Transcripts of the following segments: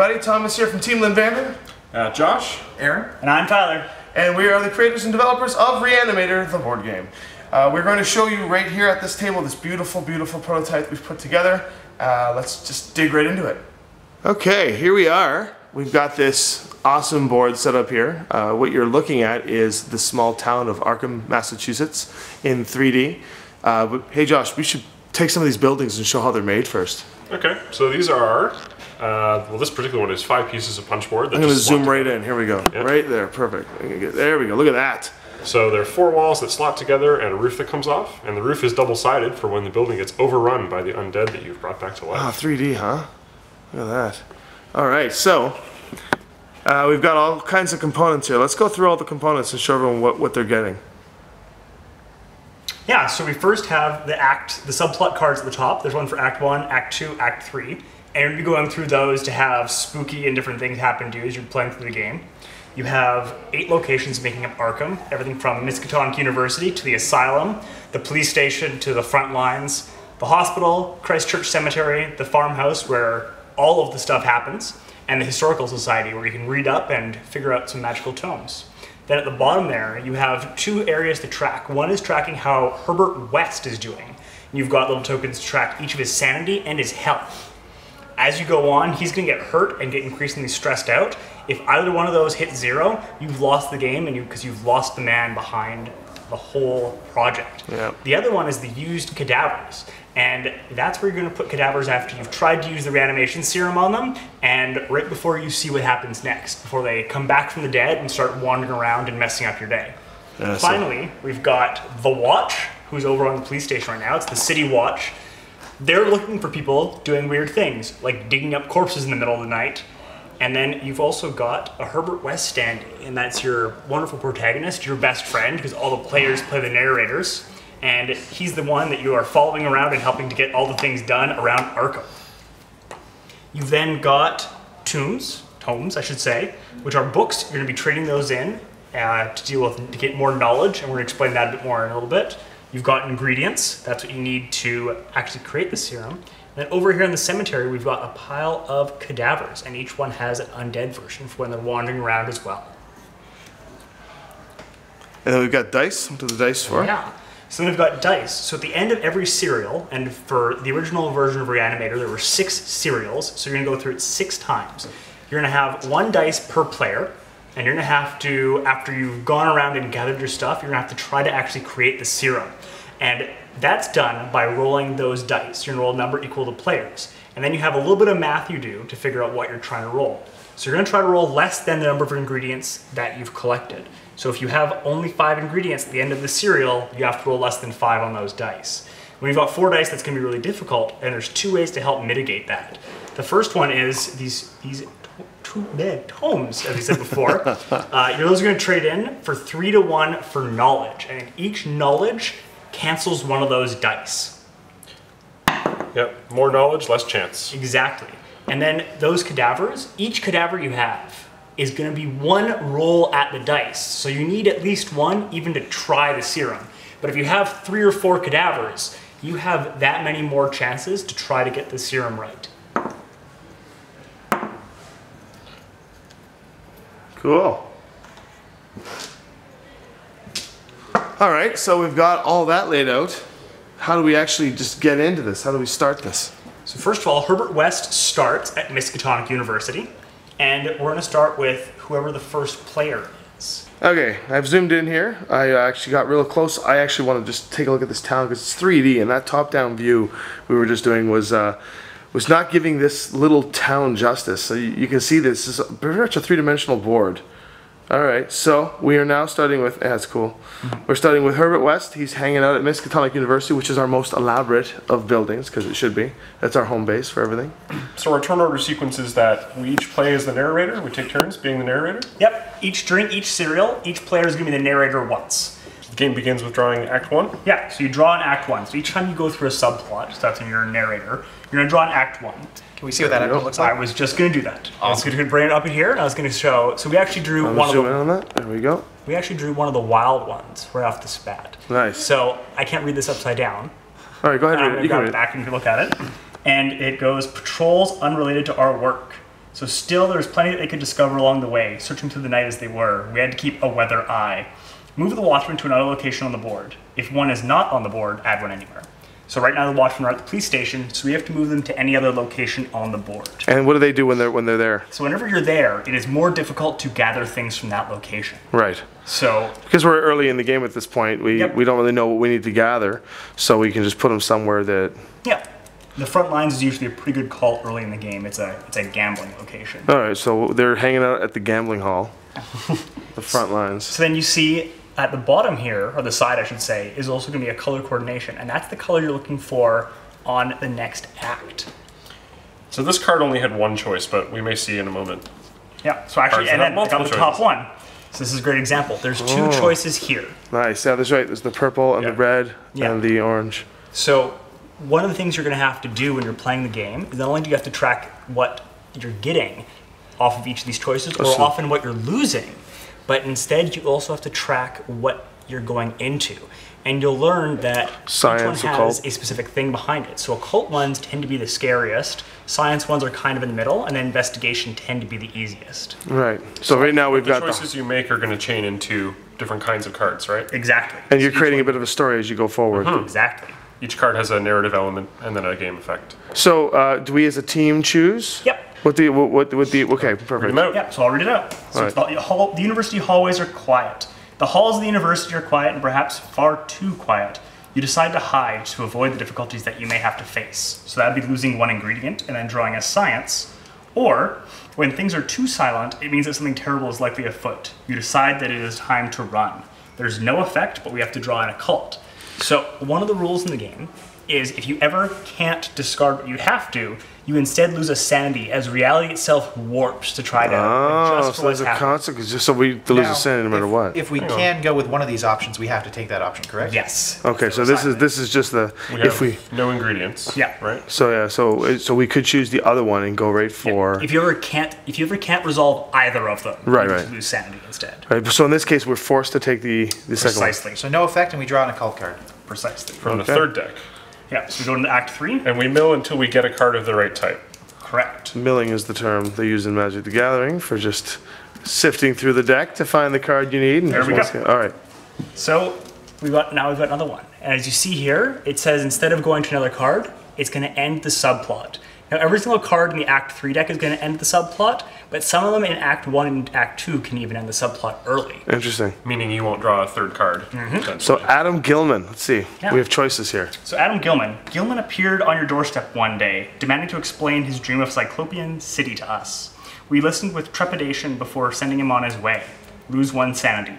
everybody, Thomas here from Team Lynnvander. Josh. Aaron. And I'm Tyler. And we are the creators and developers of ReAnimator, the board game. We're going to show you right here at this table this beautiful, beautiful prototype we've put together. Let's just dig right into it. Okay, here we are. We've got this awesome board set up here. What you're looking at is the small town of Arkham, Massachusetts in 3D. But hey Josh, we should take some of these buildings and show how they're made first. Okay, so these are, well, this particular one is 5 pieces of punch board. I'm going to zoom right in. Here we go. Yep. Right there. Perfect. There we go. Look at that. So there are 4 walls that slot together and a roof that comes off. And the roof is double-sided for when the building gets overrun by the undead that you've brought back to life. Ah, 3D, huh? Look at that. All right, so we've got all kinds of components here. Let's go through all the components and show everyone what they're getting. Yeah, so we first have the subplot cards at the top. There's one for Act 1, Act 2, Act 3. And we'll be going through those to have spooky and different things happen to you as you're playing through the game. You have 8 locations making up Arkham. Everything from Miskatonic University to the Asylum, the police station to the front lines, the hospital, Christchurch Cemetery, the farmhouse where all of the stuff happens, and the Historical Society where you can read up and figure out some magical tomes. Then at the bottom there, you have 2 areas to track. One is tracking how Herbert West is doing. And you've got little tokens to track each of his sanity and his health. As you go on, he's going to get hurt and get increasingly stressed out. If either one of those hits 0, you've lost the game because you've lost the man behind the whole project. Yep. The other one is the used cadavers. And that's where you're going to put cadavers after you've tried to use the reanimation serum on them and right before you see what happens next, before they come back from the dead and start wandering around and messing up your day. Finally, we've got the Watch, who's over on the police station right now. It's the City Watch. They're looking for people doing weird things, like digging up corpses in the middle of the night. And then you've also got a Herbert West standee, and that's your wonderful protagonist, your best friend, because all the players play the narrators. And he's the one that you are following around and helping to get all the things done around Arkham. You've then got tomes, I should say, which are books. You're going to be trading those in to get more knowledge, and we're going to explain that a bit more in a little bit. You've got ingredients. That's what you need to actually create the serum. And then over here in the cemetery, we've got a pile of cadavers, and each one has an undead version for when they're wandering around as well. And then we've got dice. What are the dice for? Yeah. So then we've got dice. So at the end of every serial, and for the original version of ReAnimator, there were 6 serials, so you're going to go through it 6 times. You're going to have 1 dice per player, and you're going to have to, after you've gone around and gathered your stuff, you're going to have to try to actually create the serum. And that's done by rolling those dice. You're going to roll a number equal to players. And then you have a little bit of math you do to figure out what you're trying to roll. So you're going to try to roll less than the number of ingredients that you've collected. So if you have only 5 ingredients at the end of the cereal, you have to roll less than 5 on those dice. When you've got 4 dice, that's going to be really difficult, and there's 2 ways to help mitigate that. The first one is these 2 tomes, as we said before. Those are going to trade in for 3 to 1 for knowledge, and each knowledge cancels one of those dice. Yep, more knowledge, less chance. Exactly. And then those cadavers, each cadaver you have is going to be 1 roll at the dice. So you need at least 1 even to try the serum. But if you have 3 or 4 cadavers, you have that many more chances to try to get the serum right. Cool. All right, so we've got all that laid out. How do we actually just get into this? How do we start this? So first of all, Herbert West starts at Miskatonic University, and we're going to start with whoever the first player is. Okay, I've zoomed in here. I actually got real close. I actually want to just take a look at this town because it's 3D, and that top-down view we were just doing was not giving this little town justice. So you can see this is pretty much a 3-dimensional board. All right, so we are now starting with, that's cool. We're starting with Herbert West. He's hanging out at Miskatonic University, which is our most elaborate of buildings, because it should be. That's our home base for everything. So our turn order sequence is that we each play as the narrator. We take turns being the narrator. Yep, during each serial, each player is going to be the narrator once. The game begins with drawing Act 1. Yeah, so you draw an Act 1. So each time you go through a subplot, so that's when you're a narrator, you're going to draw an Act 1. Can we see what that act looks like? I was just going to do that. Awesome. I was going to bring it up in here, and I was going to show. So we actually drew one of zoom in on that. There we go. We actually drew one of the wild ones right off the spat. Nice. So I can't read this upside down. All right, go ahead. I'm going to You can grab read it back and you can look at it. And it goes, patrols unrelated to our work. So still, there's plenty that they could discover along the way, searching through the night as they were. We had to keep a weather eye. Move the Watchman to another location on the board. If one is not on the board, add one anywhere. So right now the Watchmen are at the police station, so we have to move them to any other location on the board. And what do they do when they're there? So whenever you're there, it is more difficult to gather things from that location. Right. So because we're early in the game at this point, we Yep. we don't really know what we need to gather, so we can just put them somewhere that. yeah, the front lines is usually a pretty good call early in the game. It's a gambling location. All right, so they're hanging out at the gambling hall, the front lines. So then you see at the bottom here, or the side I should say, is also going to be a color coordination, and that's the color you're looking for on the next act. So this card only had one choice, but we may see in a moment. Yeah, so actually, Cards and that then have I got the multiple top choices. one. So this is a great example. There's two choices here. Nice. Yeah, that's right. There's the purple and Yeah. the red Yeah. and the orange. So one of the things you're going to have to do when you're playing the game is not only do you have to track what you're getting off of each of these choices, or so- often what you're losing, but instead you also have to track what you're going into. And you'll learn that Science, each one occult. has a specific thing behind it. So occult ones tend to be the scariest, science ones are kind of in the middle, and then investigation tend to be the easiest. Right. So right now we've The got choices you make are going to chain into different kinds of cards, right? Exactly. and you're creating a bit of a story as you go forward. Exactly. Each card has a narrative element and then a game effect. So do we as a team choose? Yep. What the okay, Read perfect. them out. Yeah, so I'll read it out. So it's the university hallways are quiet. The halls of the university are quiet and perhaps far too quiet. You decide to hide to avoid the difficulties that you may have to face. So that'd be losing one ingredient and then drawing a science. Or, when things are too silent, it means that something terrible is likely afoot. You decide that it is time to run. There's no effect, but we have to draw an occult. So one of the rules in the game is if you ever can't discard what you have to, you instead lose a sanity as reality itself warps to try to Oh, adjust so for what's there's a happening. consequence, just so we lose Now, a sanity no matter what. If we can go with one of these options, we have to take that option, correct? Yes. Okay, so this is just the We if have we no ingredients. Yeah. Right? so yeah so we could choose the other one and go right for If you ever can't resolve either of them, Right, you just right. lose sanity instead. right. So in this case, we're forced to take the second one. Precisely. So no effect, and we draw an occult card. Precisely. From Okay. the third deck. Yeah. So we go into Act 3. And we mill until we get a card of the right type. Correct. Milling is the term they use in Magic the Gathering for just sifting through the deck to find the card you need. And There we just- go. All right. So we've got another one. And as you see here, it says instead of going to another card, it's going to end the subplot. Now every single card in the Act 3 deck is going to end the subplot, but some of them in Act 1 and Act 2 can even end the subplot early. Interesting. Meaning you won't draw a third card. So Adam Gilman, let's see. Yeah. We have choices here. So Adam Gilman. Gilman appeared on your doorstep one day, demanding to explain his dream of Cyclopean City to us. We listened with trepidation before sending him on his way. Lose one sanity.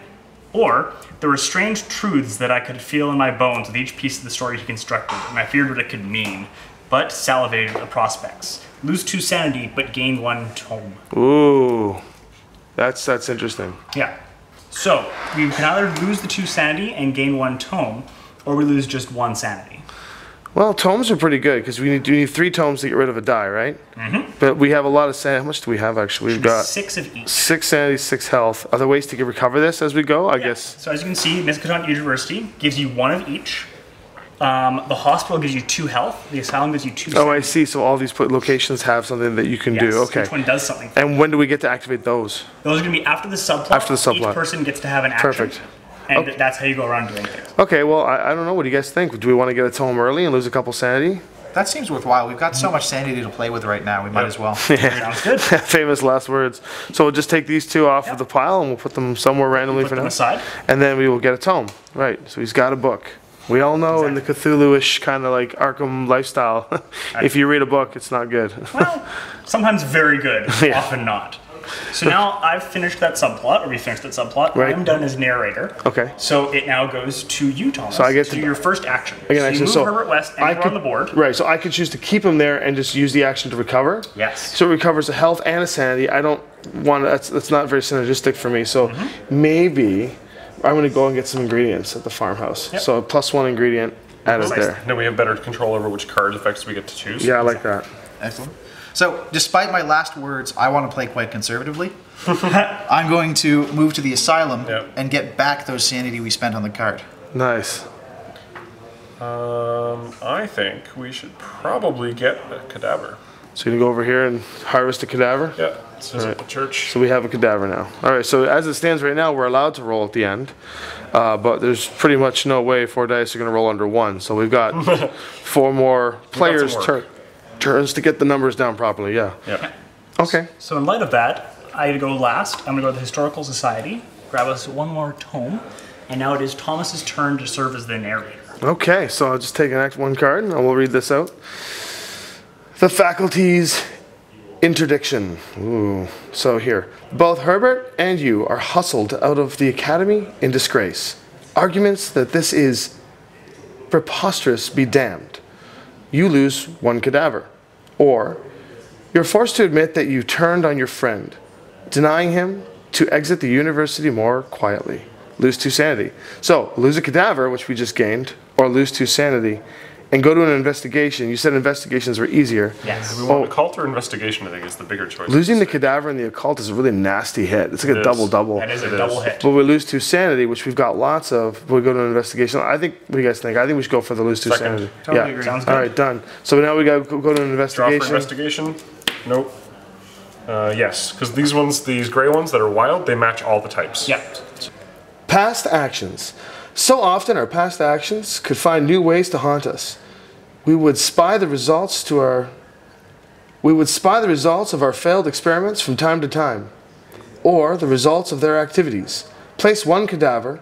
Or, there were strange truths that I could feel in my bones with each piece of the story he constructed, and I feared what it could mean, but salivated at the prospects. Lose 2 sanity, but gain 1 tome. Ooh, that's interesting. Yeah. So, we can either lose the 2 sanity and gain 1 tome, or we lose just 1 sanity. Well, tomes are pretty good because we need 3 tomes to get rid of a die, right? Mm-hmm. But we have a lot of sanity. How much do we have actually? We've got 6 of each. 6 sanity, 6 health. Are there ways to recover this as we go? I guess. So as you can see, Miskatonic University gives you 1 of each. The hospital gives you 2 health. The asylum gives you 2 Oh, I sanity. see. So all these locations have something that you can Yes, do. Okay. Each one does something. And when do we get to activate those? Those are going to be after the subplot. After the subplot. Each person gets to have an action. Perfect. And that's how you go around doing things. Okay. Well, I don't know. What do you guys think? Do we want to get a tome early and lose a couple sanity? That seems worthwhile. We've got so much sanity to play with right now. We might as well. Sounds good. Famous last words. So we'll just take these 2 off of the pile and we'll put them somewhere randomly Put for them now. aside. And then we will get a tome. Right. So he's got a book. We all know in the Cthulhu-ish kind of like Arkham lifestyle, if you read a book, it's not good. Well, sometimes very good, Yeah. often not. So now I've finished that subplot, or we finished that subplot. Right. I'm done as narrator. Okay. So it now goes to you, Thomas. So I get to to- do your first action. Again, so you action. move So Herbert West and you're on the board. Right. So I could choose to keep him there and just use the action to recover. Yes. So it recovers a health and a sanity. I don't want that's not very synergistic for me. So maybe I'm going to go and get some ingredients at the farmhouse. Yep. So +1 ingredient added Precisely. there. Now we have better control over which card effects we get to choose. Yeah, I like that. Excellent. So, despite my last words, I want to play quite conservatively. I'm going to move to the asylum Yep. and get back those sanity we spent on the card. Nice. I think we should probably get a cadaver. So you can go over here and harvest a cadaver? Yeah, it's at the church. So we have a cadaver now. All right, so as it stands right now, we're allowed to roll at the end. But there's pretty much no way 4 dice are going to roll under 1. So we've got 4 more players' turns to get the numbers down properly, yeah. Yep. Okay. So in light of that, I had to go last. I'm going to go to the Historical Society, grab us one more tome, and now it is Thomas's turn to serve as the narrator. Okay, so I'll just take an Act 1 card and we'll read this out. The faculty's interdiction. Ooh. So here. Both Herbert and you are hustled out of the academy in disgrace. Arguments that this is preposterous be damned. You lose 1 cadaver. Or you're forced to admit that you turned on your friend, denying him to exit the university more quietly. Lose 2 sanity. So, lose a cadaver, which we just gained, or lose 2 sanity, and go to an investigation. You said investigations were easier. Yes. We want occult or investigation, I think, is the bigger choice. Losing the cadaver and the occult is a really nasty hit. It's like a double-double. That is a double hit. But we lose 2 sanity, which we've got lots of. We go to an investigation. I think, what do you guys think? I think we should go for the lose 2 Second. sanity. Totally agree. Sounds good. All right, done. So now we got to go to an Draw investigation. for investigation? Nope. Yes, because these ones, these gray ones that are wild, they match all the types. Yeah. Past actions. So often our past actions could find new ways to haunt us. We would spy the results of our failed experiments from time to time, or the results of their activities. Place 1 cadaver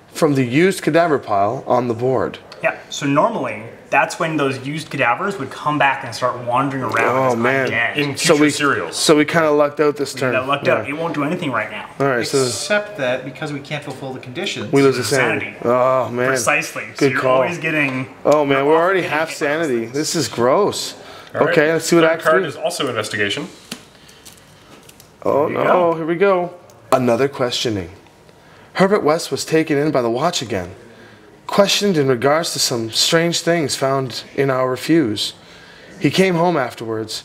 from the used cadaver pile on the board. Yeah, so normally, that's when those used cadavers would come back and start wandering around. Oh, man. Undead. In future serials. So we kind of lucked out this turn. That lucked out. It won't do anything right now. All right, so Except that because we can't fulfill the conditions, we lose a sanity. Sanity. Oh, man. Precisely. So Good you're call. always getting... Oh, man, we're already getting half hit by those sanity. things. This is gross. All right. Okay, let's see what Third Act card 3. is also investigation. Oh, you no, go. here we go. Another questioning. Herbert West was taken in by the watch again. Questioned in regards to some strange things found in our refuse. He came home afterwards,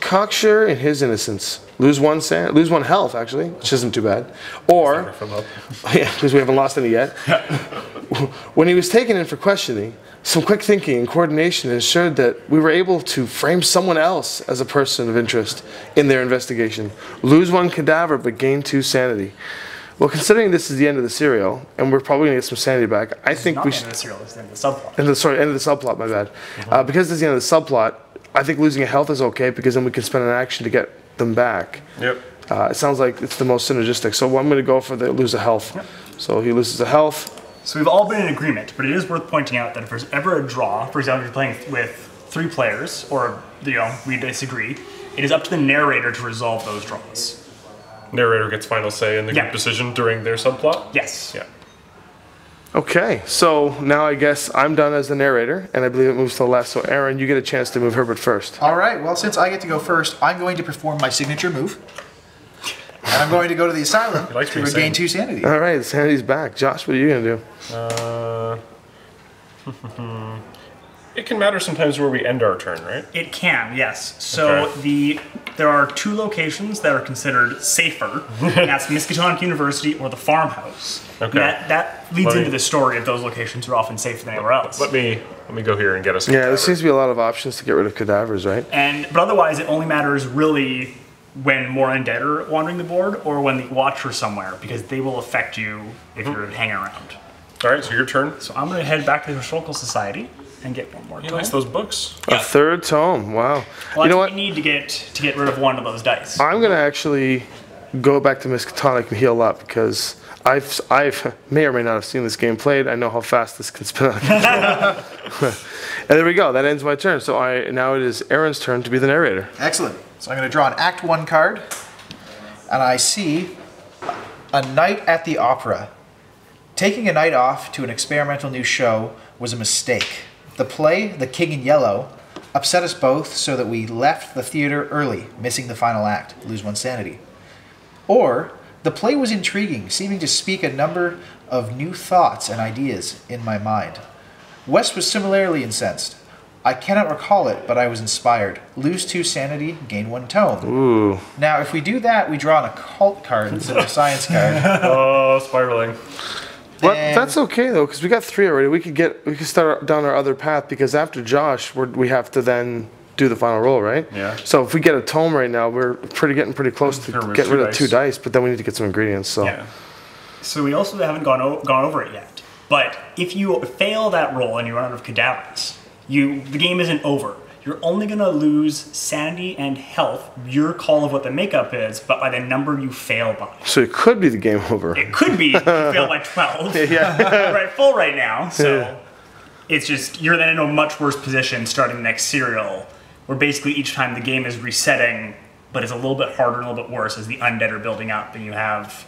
cocksure in his innocence. Lose 1 health, actually, which isn't too bad. Or, yeah, because we haven't lost any yet. When he was taken in for questioning, some quick thinking and coordination ensured that we were able to frame someone else as a person of interest in their investigation. Lose 1 cadaver, but gain 2 sanity. Well, considering this is the end of the serial, and we're probably going to get some sanity back, I think we should... Not the end of the serial, it's the end of the subplot. End of the subplot, my bad. Because this is the end of the subplot, I think losing a health is okay, because then we can spend an action to get them back. Yep. It sounds like it's the most synergistic. So I'm going to go for the lose a health. Yep. So he loses a health. So we've all been in agreement, but it is worth pointing out that if there's ever a draw, for example, if you're playing with 3 players, or we disagree, it is up to the narrator to resolve those draws. Narrator gets final say in the group decision during their subplot? Yes. Yeah. Okay, so now I guess I'm done as the narrator, and I believe it moves to the left. So Aaron, you get a chance to move Herbert first. All right, well, since I get to go first, I'm going to perform my signature move. And I'm going to go to the asylum likes to being regain sane. 2 sanity. All right, sanity's back. Josh, what are you going to do? It can matter sometimes where we end our turn, right? It can, yes. So Okay. there are 2 locations that are considered safer, and that's Miskatonic University or the farmhouse. Okay. That leads Let me- into the story of those locations are often safer than anywhere else. Let me go here and get us. Yeah, there seems to be a lot of options to get rid of cadavers, right? But otherwise, it only matters really when more undead are wandering the board or when the watch are somewhere, because they will affect you if you're hanging around. All right, so your turn. So I'm going to head back to the Historical Society and get one more You tome. nice those books. A 3rd tome. Wow. Well, You that's know what what? we need to get rid of one of those dice. I'm going to actually go back to Miskatonic and heal up, because I've may or may not have seen this game played. I know how fast this can spin. And there we go. That ends my turn. So now it is Aaron's turn to be the narrator. Excellent. So I'm going to draw an Act 1 card, and I see A Night at the Opera. Taking a night off to an experimental new show was a mistake. The play, The King in Yellow, upset us both so that we left the theater early, missing the final act, lose 1 sanity. Or, the play was intriguing, seeming to speak a number of new thoughts and ideas in my mind. West was similarly incensed. I cannot recall it, but I was inspired. Lose 2 sanity, gain 1 tome. Ooh. Now, if we do that, we draw an occult card instead of a science card. Oh, spiraling. But And- that's okay though, because we got 3 already. We could start down our other path, because after Josh, we have to then do the final roll, right? Yeah. So if we get a tome right now, we're getting pretty close to remove get two rid of dice. 2 dice, but then we need to get some ingredients. So Yeah. So we also haven't gone over it yet. But if you fail that roll and you run out of cadavers, the game isn't over. You're only going to lose sanity and health, your call of what the makeup is, but by the number you fail by. So it could be the game over. It could be if you fail by 12. Yeah. Right, full right now. So Yeah. it's just, you're then in a much worse position starting the next serial, where basically each time the game is resetting, but it's a little bit harder and a little bit worse as the undead are building up, and you have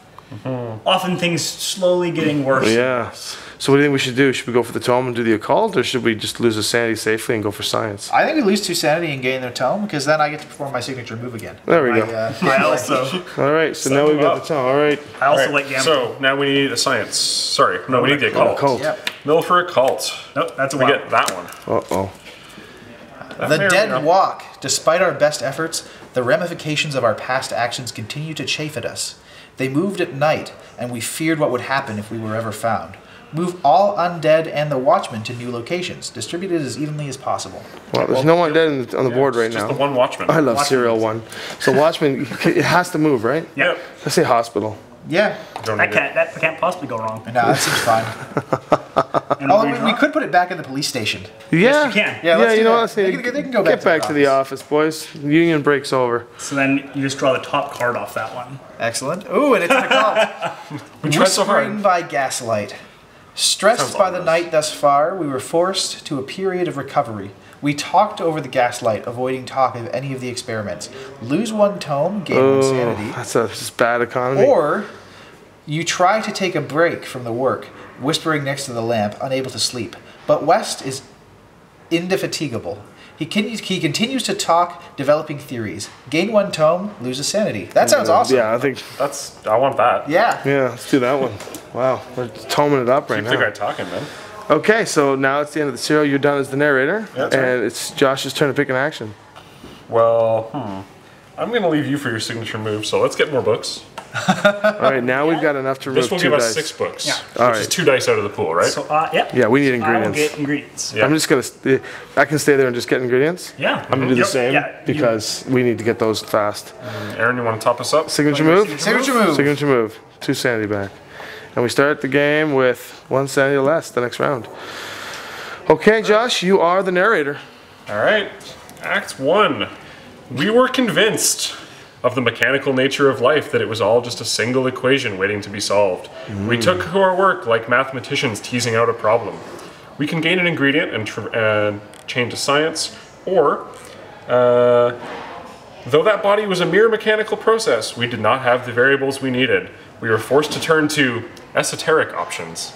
often things slowly getting worse. Yeah. So what do you think we should do? Should we go for the tome and do the occult, or should we just lose the sanity safely and go for science? I think we lose 2 sanity and gain their tome, because then I get to perform my signature move again. There we go. I also, All right. So now we've got the tome. All right. I also Alright, like gambling. so now we need a science. Sorry, no, we need the occult. Occult. Yep. Mill for occult. Nope, that's a We wow. get that one. Uh-oh. That The may or may dead not- walk. Despite our best efforts, the ramifications of our past actions continue to chafe at us. They moved at night, and we feared what would happen if we were ever found. Move all undead and the watchmen to new locations, distributed as evenly as possible. Well, there's no one dead on the board right Just now. the one watchman. I love Watchman. serial 1. So Watchman, it has to move, right? Yep. Let's say hospital. Yeah, Don't That need it. can't possibly go wrong. no, that seems fine. And Oh, redraw. we could put it back in the police station. Yeah. you can. Yeah, let's you do know that. what? Let's say, They can go back get to back the to the office, boys. Union breaks over. So then you just draw the top card off that one. Excellent. Ooh, and it's an occult. We tried so Whispering hard. by gaslight. Stressed Sounds by the ominous. night thus far, we were forced to a period of recovery. We talked over the gaslight, avoiding talk of any of the experiments. Lose 1 tome, gain 1 sanity. That's a just bad economy. Or you try to take a break from the work, whispering next to the lamp, unable to sleep. But West is indefatigable. He continues to talk, developing theories. Gain 1 tome, lose a sanity. That sounds awesome. Yeah, I think. I want that. Yeah. Yeah, let's do that one. Wow, we're toming it up right Keep the guy now. talking, man. Okay, so now it's the end of the serial. You're done as the narrator, Yeah, that's right. and it's Josh's turn to pick an action. Well, I'm going to leave you for your signature move, so let's get more books. All right, now we've got enough to remove This will 2 give dice. us 6 books, Yeah. which All is right. 2 dice out of the pool, right? So, yep. Yeah, we need I will ingredients. get ingredients. Yeah. I'm just gonna. I can stay there and just get ingredients. Yeah. I'm gonna do the Yep, same yeah, you- because we need to get those fast. Aaron, you want to top us up? Signature move. Signature move. Signature move. 2 sanity back, and we start the game with 1 sanity less the next round. Okay, Josh, you are the narrator. All right. Act 1. We were convinced of the mechanical nature of life, that it was all just a single equation waiting to be solved. We took to our work like mathematicians teasing out a problem. We can gain an ingredient and change to science, or, though that body was a mere mechanical process, we did not have the variables we needed. We were forced to turn to esoteric options.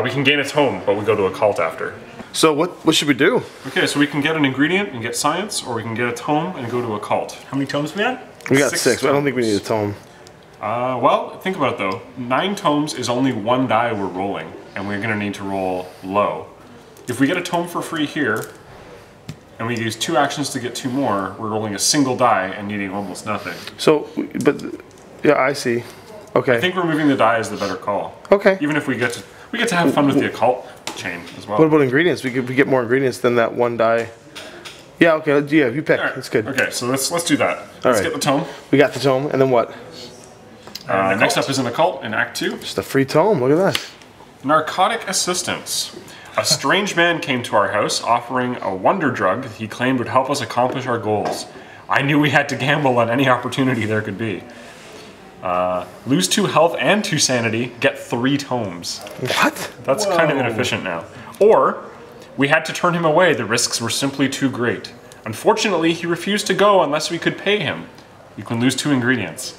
We can gain a tome, but we go to occult after. So what should we do? Okay, so we can get an ingredient and get science, or we can get a tome and go to occult. How many tomes we had? We got 6 6. But I don't think we need a tome. Well, think about it though. 9 tomes is only 1 die we're rolling, and we're gonna need to roll low. If we get a tome for free here, and we use 2 actions to get 2 more, we're rolling a single die and needing almost nothing. So, but yeah, I see. Okay. I think removing the die is the better call. Okay. Even if we get to have fun with the occult chain as well. What about ingredients? We get more ingredients than that 1 die. Yeah. Okay. Yeah. You pick. All right. That's good. Okay, so let's do that. Let's right. get the tome. We got the tome, and then what? Next up is an occult in Act 2. Just a free tome. Look at that. Narcotic assistance. A strange man came to our house offering a wonder drug he claimed would help us accomplish our goals. I knew we had to gamble on any opportunity there could be. Lose 2 health and 2 sanity, get 3 tomes. What? That's kind of inefficient now. Or, we had to turn him away, the risks were simply too great. Unfortunately, he refused to go unless we could pay him. You can lose 2 ingredients.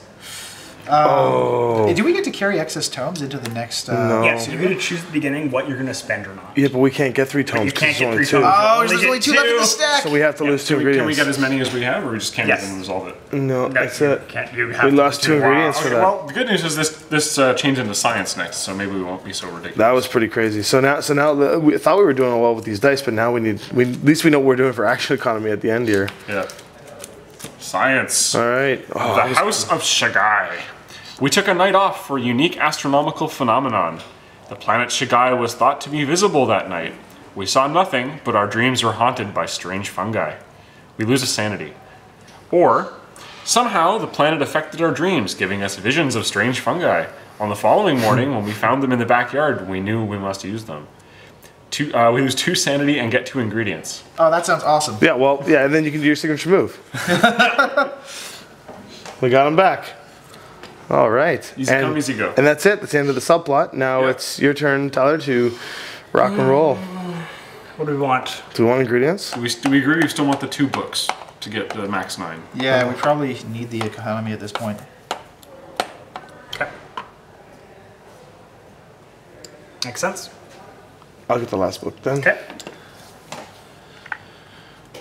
Do we get to carry excess tomes into the next? No. Yeah, so you're going to choose at the beginning what you're going to spend or not. Yeah, but we can't get 3 tomes. You can't 'cause get there's 3 only tomes. Oh, Only there's get only 2 left in the 2. stack. So we have to lose 2 Can we ingredients. get as many as we have, or we just can't Yes. even resolve it? No, that's it. You have We to lost 2 do- ingredients for Okay, that. well, the good news is this changed into science next, so maybe we won't be so ridiculous. That was pretty crazy. So now we thought we were doing well with these dice, but now at least we know what we're doing for action economy at the end here. Yeah. Science. All right. Oh, The House of Shagai. We took a night off for a unique astronomical phenomenon. The planet Shagai was thought to be visible that night. We saw nothing, but our dreams were haunted by strange fungi. we lose a sanity. Or, somehow the planet affected our dreams, giving us visions of strange fungi. On the following morning, when we found them in the backyard, we knew we must use them. We lose 2 sanity and get 2 ingredients. Oh, that sounds awesome. Yeah, well, yeah, and then you can do your signature move. We got him back. All right. Easy come, easy go. And that's it. That's the end of the subplot. Now it's your turn, Tyler, to rock and roll. What do we want? Do we want ingredients? Do we agree we still want the 2 books to get the max 9? Yeah, we probably need the economy at this point. Okay. Makes sense. I'll get the last book then. Okay.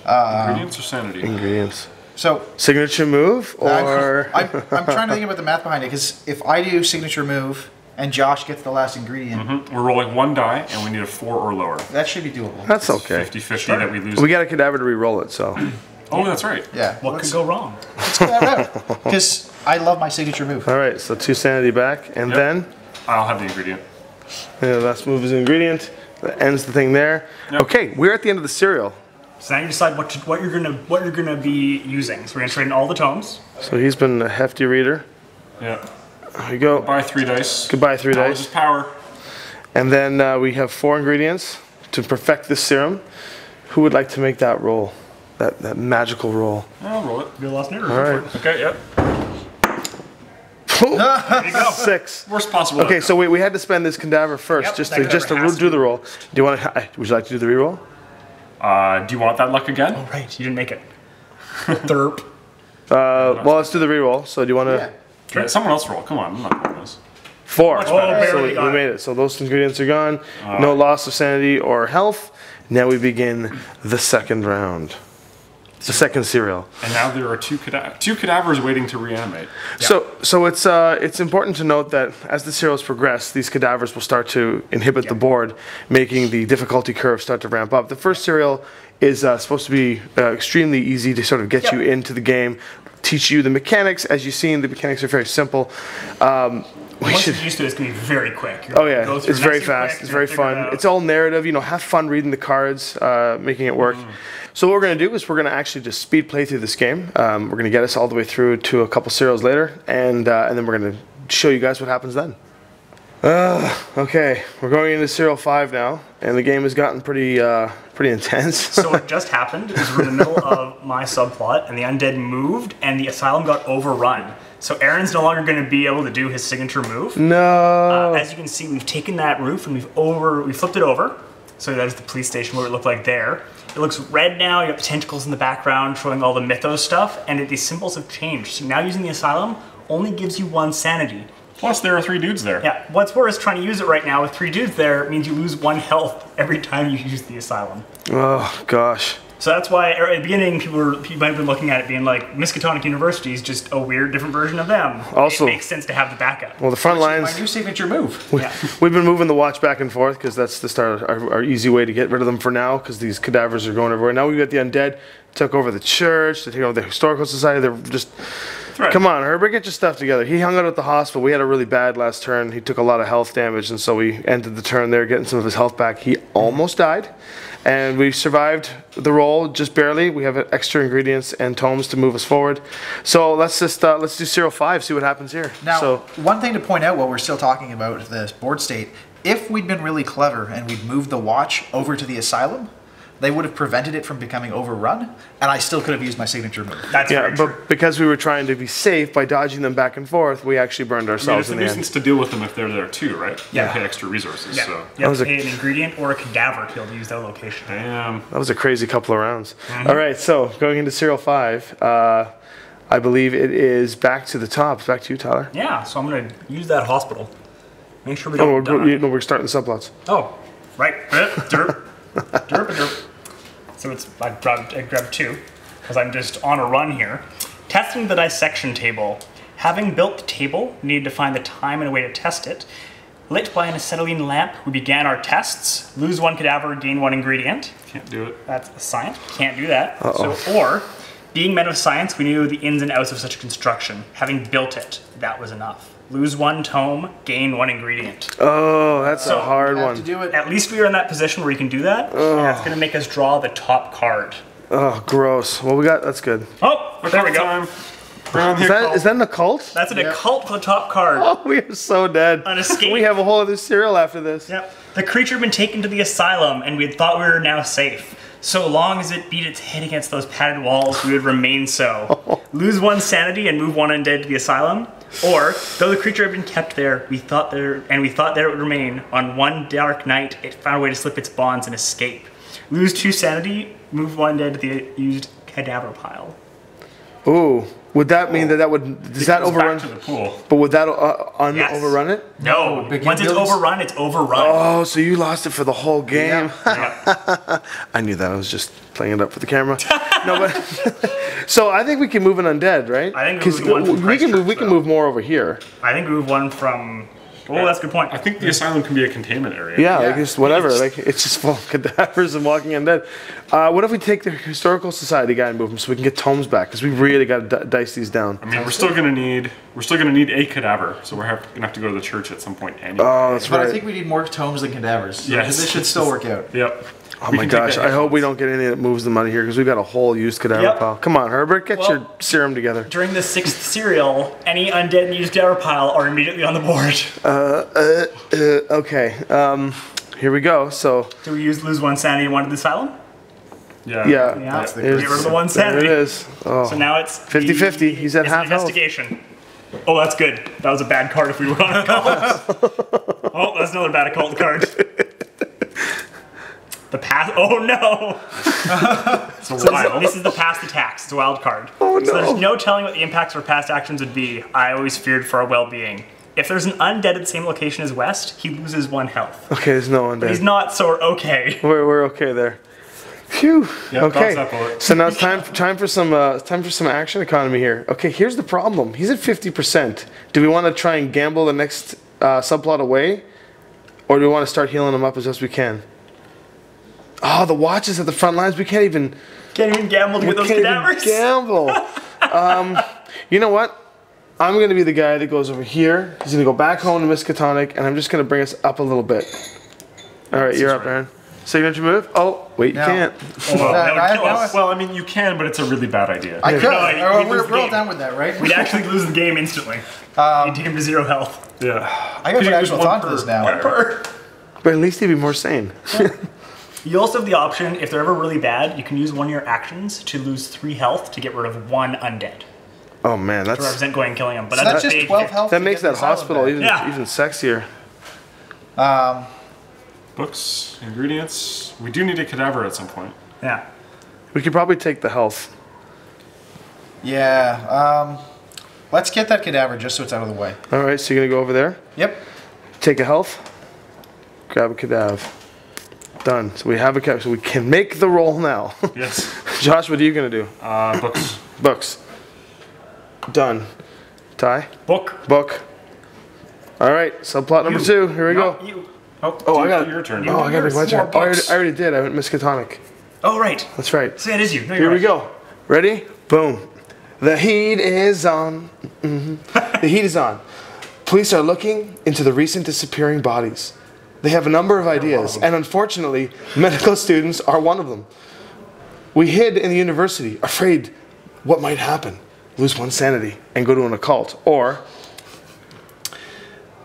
Ingredients or sanity? Ingredients. So Signature move or... I'm trying to think about the math behind it, because if I do signature move and Josh gets the last ingredient, We're rolling 1 die and we need a 4 or lower. that should be doable. That's okay. 50-50 that we lose. We got a cadaver to re-roll it, so... Oh, that's right. Yeah. What could go wrong? Let's go that route. Because I love my signature move. All right, so 2 sanity back, and then... I'll have the ingredient. Yeah, last move is an ingredient. That ends the thing there. Yep. Okay, we're at the end of the serial. So now you decide what you're gonna be using. So we're gonna trade in all the tomes. So he's been a hefty reader. Yeah. There you go. Buy 3 dice. Goodbye, 3 Knowledge is dice. power. And then we have 4 ingredients to perfect this serum. Who would like to make that roll? That magical roll. I'll roll it. You're the last nigger. All right. Okay, yep. There you go. 6. Worst possible. Okay, so we had to spend this cadaver first, Yep, just that to cadaver has to do be the roll. Do you want to? Would you like to do the reroll? Do you want that luck again? Oh, right. You didn't make it. Derp. Well, let's do the reroll. So do you want to? Yeah. Okay, someone else roll. Come on, I'm not doing this. 4. Oh, So barely we got made it. So those ingredients are gone. No loss of sanity or health. Now we begin the second round. The second serial. And now there are 2 cadavers waiting to reanimate. So it's important to note that as the serials progress, these cadavers will start to inhibit the board, making the difficulty curve start to ramp up. The first serial is supposed to be extremely easy to sort of get you into the game, teach you the mechanics. As you've seen, the mechanics are very simple. Once you're used to it, it's going to be very quick. You're Oh gonna yeah, go through it's very nice and fast. quick, It's very figure it fun. out. It's all narrative. You know, have fun reading the cards, making it work. So what we're going to do is we're going to actually just speed play through this game. We're going to get us all the way through to a couple serials later, and then we're going to show you guys what happens then. Okay, we're going into serial 5 now, and the game has gotten pretty intense. So what just happened is we're in the middle of my subplot, and the undead moved, and the asylum got overrun. So Aaron's no longer going to be able to do his signature move. No. As you can see, we've taken that roof and we flipped it over. So that is the police station where it looked like there. It looks red now. You got the tentacles in the background showing all the mythos stuff, and the symbols have changed. So now using the asylum only gives you 1 sanity. Plus, there are 3 dudes there. Yeah, what's worse, trying to use it right now with 3 dudes there means you lose 1 health every time you use the asylum. Oh gosh. So that's why at the beginning people might have been looking at it being like, Miskatonic University is just a weird different version of them. Also- it makes sense to have the backup. Well, the front My lines. new signature move. Yeah. We've been moving the watch back and forth because that's just our easy way to get rid of them for now, because these cadavers are going everywhere. Now we've got the undead, took over the church, they took over the historical society. They're just... Right. Come on, Herbert, get your stuff together. He hung out at the hospital. We had a really bad last turn. He took a lot of health damage, and so we ended the turn there getting some of his health back. He almost died, and we survived the roll just barely. We have extra ingredients and tomes to move us forward. So let's do serial 5, see what happens here. Now, one thing to point out while we're still talking about this board state, if we'd been really clever and we'd moved the watch over to the asylum, they would have prevented it from becoming overrun, and I still could have used my signature move. That's yeah, very true. but because we were trying to be safe by dodging them back and forth, we actually burned I mean, ourselves it's a in the nuisance end. to deal with them if they're there too, right? Yeah. You pay extra resources, Yeah. so... You have was to a- pay an ingredient or a cadaver to be able to use that location. Damn. That was a crazy couple of rounds. All right, so going into serial 5, I believe it is back to the top. It's back to you, Tyler. Yeah, so I'm going to use that hospital. Make sure we Oh, don't die. we're starting the subplots. Oh, right. Derp. Derp. So I grabbed 2, because I'm just on a run here. Testing the dissection table. Having built the table, we needed to find the time and a way to test it. Lit by an acetylene lamp, we began our tests. Lose 1 cadaver, gain 1 ingredient. Can't do it. That's a science. Can't do that. Or, being men of science, we knew the ins and outs of such a construction. Having built it, that was enough. Lose 1 tome, gain 1 ingredient. Oh, that's a hard Have one. to do it. At least we are in that position where we can do that. And that's going to make us draw the top card. Oh, gross. Well, we got, that's good. Oh, there we go. Time. Bring on the Is that an occult? That's an occult for the top card. Oh, we are so dead. An escape. We have a whole other serial after this. Yep. The creature had been taken to the asylum, and we had thought we were now safe. So long as it beat its head against those padded walls, we would remain so. Lose 1 sanity and move 1 undead to the asylum. Or, though the creature had been kept there, we thought there it would remain. On one dark night, it found a way to slip its bonds and escape. Lose 2 sanity, move 1 undead to the used cadaver pile. Ooh. Would that mean that would... Does that overrun... Back to the pool. But would that Yes. overrun it? No, big once it's buildings. overrun, it's overrun. Oh, so you lost it for the whole game. Yeah. I knew that. I was just playing it up for the camera. No, but... So I think we can move an undead, right? I think we Because move one from we can move. Christchurch, We can though. move more over here. I think we move 1 from... Oh, that's a good point. I think the asylum can be a containment area. Yeah, Yeah. like it's whatever. Like it's just full of cadavers and walking undead. What if we take the historical society guy and move him so we can get tomes back? Because we really got to dice these down. I mean, we're still gonna need a cadaver, so we're gonna have to go to the church at some point anyway. Oh, that's But right. I think we need more tomes than cadavers. So Yes. this should still work out. Yep. Oh We my can take gosh! that I hope we hit. don't get any that moves the money here because we've got a whole used cadaver Yep. pile. Come on, Herbert, get Well- your serum together. During the 6th serial, any undead and used cadaver pile are immediately on the board. Okay. Here we go. So Do we lose 1 sanity and 1 to the asylum? yeah, Yeah. That's the Get rid of the 1 there sanity. it is. Oh. So now it's 50-50. He's at it's half an health. investigation. Oh, that's good. That was a bad card if we were on a cult. Oh, that's another bad occult card. The pass. Oh no! It's a wild. This is the past attacks. It's a wild card. Oh, So no. there's no telling what the impacts of our past actions would be. I always feared for our well-being. If there's an undead at the same location as West, he loses 1 health. Okay, there's no undead. He's not, so we're okay. We're okay there. Phew. Yep, Okay. dodge that bullet. So now it's time for some action economy here. Okay, here's the problem. He's at 50%. Do we want to try and gamble the next subplot away, or do we want to start healing him up as best we can? Oh, the watches at the front lines. We can't even. Can't even gamble to We get those can't cadavers. even gamble. You know what? I'm going to be the guy that goes over here. He's going to go back home to Miskatonic, and I'm just going to bring us up a little bit. All right, you're up, Aaron. Signature move? Oh, wait, you No. can't. Well, that would kill us. Well, I mean, you can, but it's a really bad idea. I could. No, Oh, we lose the we're all game. down with that, right? We'd actually lose the game instantly. You'd take him to 0 health. Yeah. I got you an lose actual one thought to per this now. player. But at least he'd be more sane. You also have the option, if they're ever really bad, you can use 1 of your actions to lose 3 health to get rid of 1 undead. Oh, man, To that's... represent going and killing him. But So that's that's just big. 12 health. That to makes get that the asylum hospital back. even, Yeah. even sexier. Books, ingredients. We do need a cadaver at some point. Yeah. We could probably take the health. Yeah. Let's get that cadaver just so it's out of the way. All right, so you're going to go over there, Yep. take a health, grab a cadaver. Done. So we have a cadaver. So we can make the roll now. Yes. Josh, what are you going to do? Books. Books. Done. Ty? Book. Book. All right, subplot number 2. Here we go. You. Oh, I got your turn. Oh, I got to Yours. my turn. More Oh, books. I already did. I went Miskatonic. Oh, right. That's right. So it is you. No, Here you're we right. go. Ready? Boom. The heat is on. The heat is on. Police are looking into the recent disappearing bodies. They have a number of ideas, and unfortunately, medical students are one of them. We hid in the university, afraid what might happen. Lose 1 sanity and go to an occult. Or,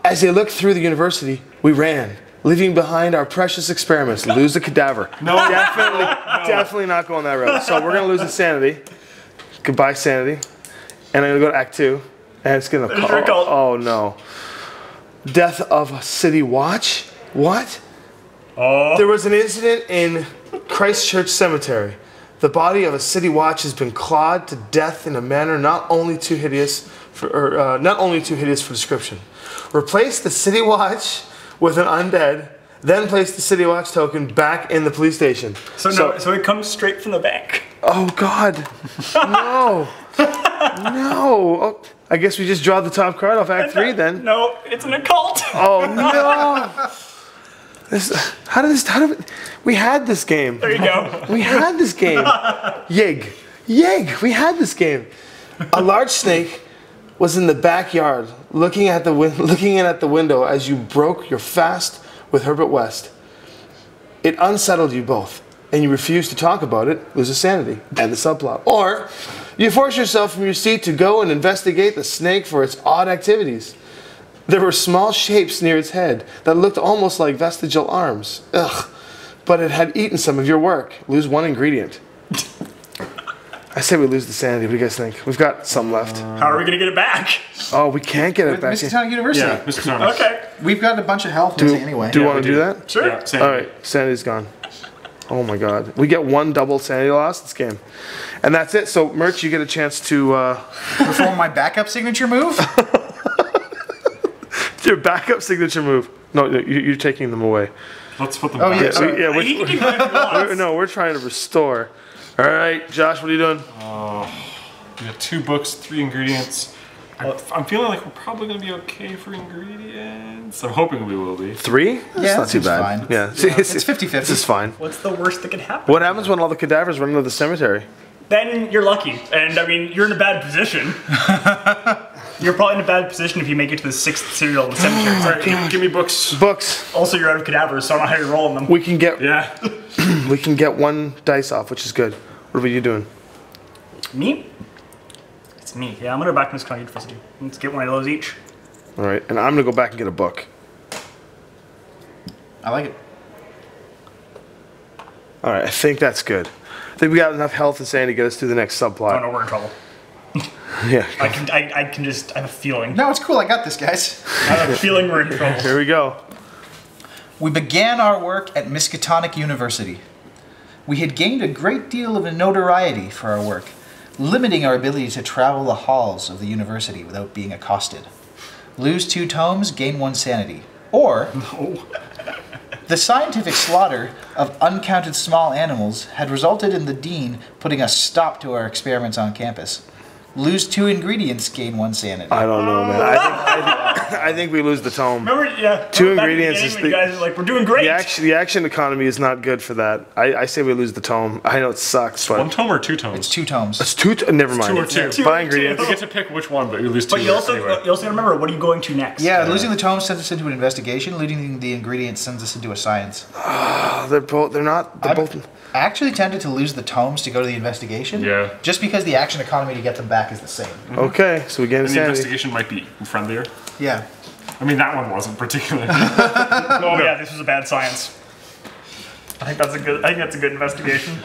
as they looked through the university, we ran, leaving behind our precious experiments. Lose the cadaver. No. Definitely not going that route. So we're going to lose the sanity. Goodbye, sanity. And I'm going to go to Act 2. And it's going to There's your occult. Oh, no. Death of a city watch? What? Oh. There was an incident in Christchurch Cemetery. The body of a city watch has been clawed to death in a manner not only too hideous for description. Replace the city watch with an undead, then place the city watch token back in the police station. So it comes straight from the bank. Oh God, no, no. Oh, I guess we just draw the top card off Act 3 then. No, it's an occult. Oh no. We had this game. There you go. We had this game. Yig. We had this game. A large snake was in the backyard looking in at the window as you broke your fast with Herbert West. It unsettled you both, and you refuse to talk about it, lose a sanity. And the subplot. Or you force yourself from your seat to go and investigate the snake for its odd activities. There were small shapes near its head that looked almost like vestigial arms. Ugh. But it had eaten some of your work. Lose one ingredient. I say we lose the sanity. What do you guys think? We've got some left. How are we gonna get it back? Oh, we can't get it back. Miskatonic University. Yeah, Miskatonic. Okay. We've got a bunch of health anyway. Do you Yeah, want to we do do. that? Sure. Yeah, same. All right, sanity's gone. Oh my god. We get one double sanity loss this game. And that's it. So, Merch, you get a chance to... Perform my backup signature move. your backup signature move. No, you're taking them away. Let's put them Oh, back. yeah. Yeah, Sorry. yeah, He can keep going if he wants. no, we're trying to restore. All right, Josh, what are you doing? We got 2 books, 3 ingredients. I'm feeling like we're probably going to be okay for ingredients. I'm hoping we will be. 3? That's Yeah, not too seems bad. fine. Yeah, It's 50-50. This is fine. What's the worst that could happen? What happens when all the cadavers run into the cemetery? Then you're lucky, and I mean you're in a bad position. You're probably in a bad position if you make it to the 6th cereal in the cemetery. All right, give me books. Books. Also, you're out of cadavers, so I don't know how you're rolling them. We can get Yeah. we can get 1 dice off, which is good. What are you doing? Me? It's me. Yeah, I'm gonna go back to Miskatonic University. Let's get 1 of those each. All right, and I'm gonna go back and get a book. I like it. All right, I think that's good. I think we got enough health and sanity to get us through the next subplot. Oh no, we're in trouble. Yeah. I have a feeling. No, it's cool. I got this, guys. I have a feeling we're in trouble. Here we go. We began our work at Miskatonic University. We had gained a great deal of notoriety for our work, limiting our ability to travel the halls of the university without being accosted. Lose 2 tomes, gain 1 sanity. Or, the scientific slaughter of uncounted small animals had resulted in the dean putting a stop to our experiments on campus. Lose 2 ingredients, gain 1 sanity. I don't know, man. I think we lose the tome. Remember, yeah. 2 remember back at the ingredients beginning is when you guys are like, we're doing great. The action economy is not good for that. I say we lose the tome. I know it sucks, but 1 tome or 2 tomes? It's 2 tomes. it's 2. Never mind. 2 or 2. 2 Buy or ingredients. 2. You get to pick which one, but you lose 2. But you also anyway. gotta remember, what are you going to next? Yeah, losing the tomes sends us into an investigation. Losing the ingredients sends us into a science. They're both. They're not. They're both. I actually tended to lose the tomes to go to the investigation. Yeah. Just because the action economy to get them back is the same. Okay, so we gain And the sanity. investigation might be friendlier. Yeah. I mean, that one wasn't particularly. Oh yeah, this was a bad science. I think that's a good investigation.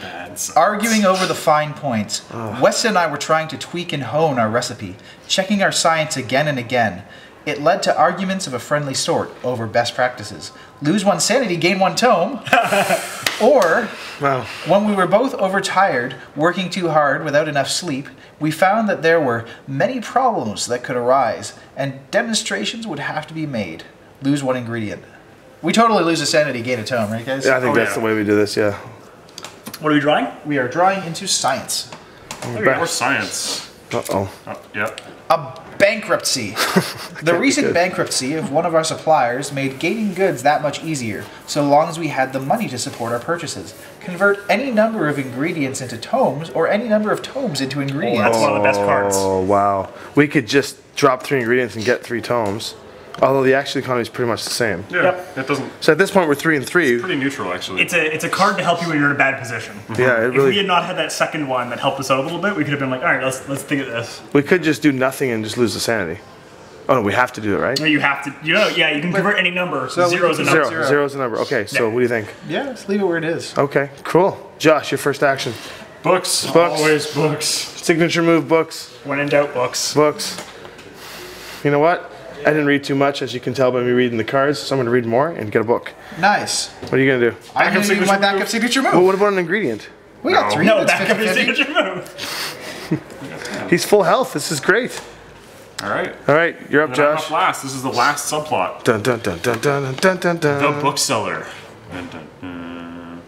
Arguing over the fine points, Wes and I were trying to tweak and hone our recipe, checking our science again and again. It led to arguments of a friendly sort over best practices. Lose 1 sanity, gain 1 tome. Or, Wow. when we were both overtired, working too hard without enough sleep, we found that there were many problems that could arise, and demonstrations would have to be made. Lose 1 ingredient. We totally lose a sanity, gain a tome, right guys? Yeah, I think Oh, that's yeah. the way we do this. Yeah. What are we drawing? We are drawing into science. Or science. Uh oh. Yeah. A bankruptcy. The recent good. bankruptcy of one of our suppliers made gaining goods that much easier, so long as we had the money to support our purchases. Convert any number of ingredients into tomes, or any number of tomes into ingredients. That's one of the best cards. Oh wow. We could just drop 3 ingredients and get 3 tomes. Although the action economy is pretty much the same. Yeah. Yep. It doesn't. So at this point we're 3 and 3. Pretty neutral, actually. It's a card to help you when you're in a bad position. Yeah, it If we really. had not had that second one that helped us out a little bit, we could have been like, all right, let's think of this. We could just do nothing and just lose the sanity. Oh no, we have to do it, right? Or you have to, you can convert any number. So we Zero's a can- number. Zero. Zero's the number. Okay, so Yeah. what do you think? Yeah, let's leave it where it is. Okay, cool. Josh, your first action. Books. Books. Always books. Signature move, books. When in doubt, books. Books. You know what? I didn't read too much, as you can tell by me reading the cards, so I'm going to read more and get a book. Nice. What are you going to do? I'm going to do my backup signature move. Well, what about an ingredient? We got No. 3. No, That's back up his 50-50. signature move. He's full health. This is great. All right. All right, you're up, Then I'm Josh. up last. This is the last subplot. Dun dun dun dun dun dun dun The dun. bookseller. Dun, dun, dun.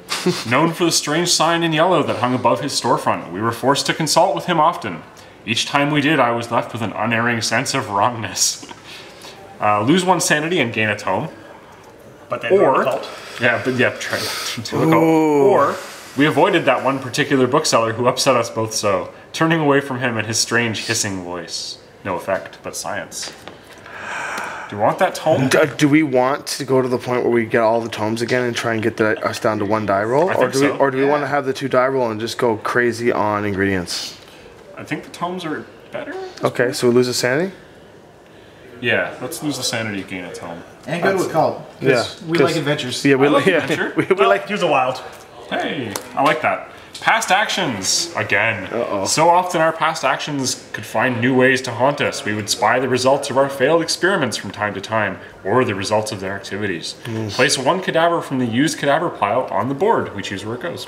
Known for the strange sign in yellow that hung above his storefront, we were forced to consult with him often. Each time we did, I was left with an unerring sense of wrongness. Lose 1 sanity and gain a tome. But then Or, cult. try to look up. Or, we avoided that one particular bookseller who upset us both so, turning away from him and his strange hissing voice. No effect, but science. Do you want that tome? Do we want to go to the point where we get all the tomes again and try and get us down to 1 die roll? I think so. Or do we want to have the 2 die roll and just go crazy on ingredients? I think the tomes are better. Okay, so we lose a sanity? Yeah, let's lose the sanity, gain a tome. And go to a cult. Yeah. We like adventures. Yeah, we like like adventure. we Oh, like. here's a wild. Hey, I like that. Past actions, again. Uh-oh. So often our past actions could find new ways to haunt us. We would spy the results of our failed experiments from time to time, or the results of their activities. Place 1 cadaver from the used cadaver pile on the board. We choose where it goes.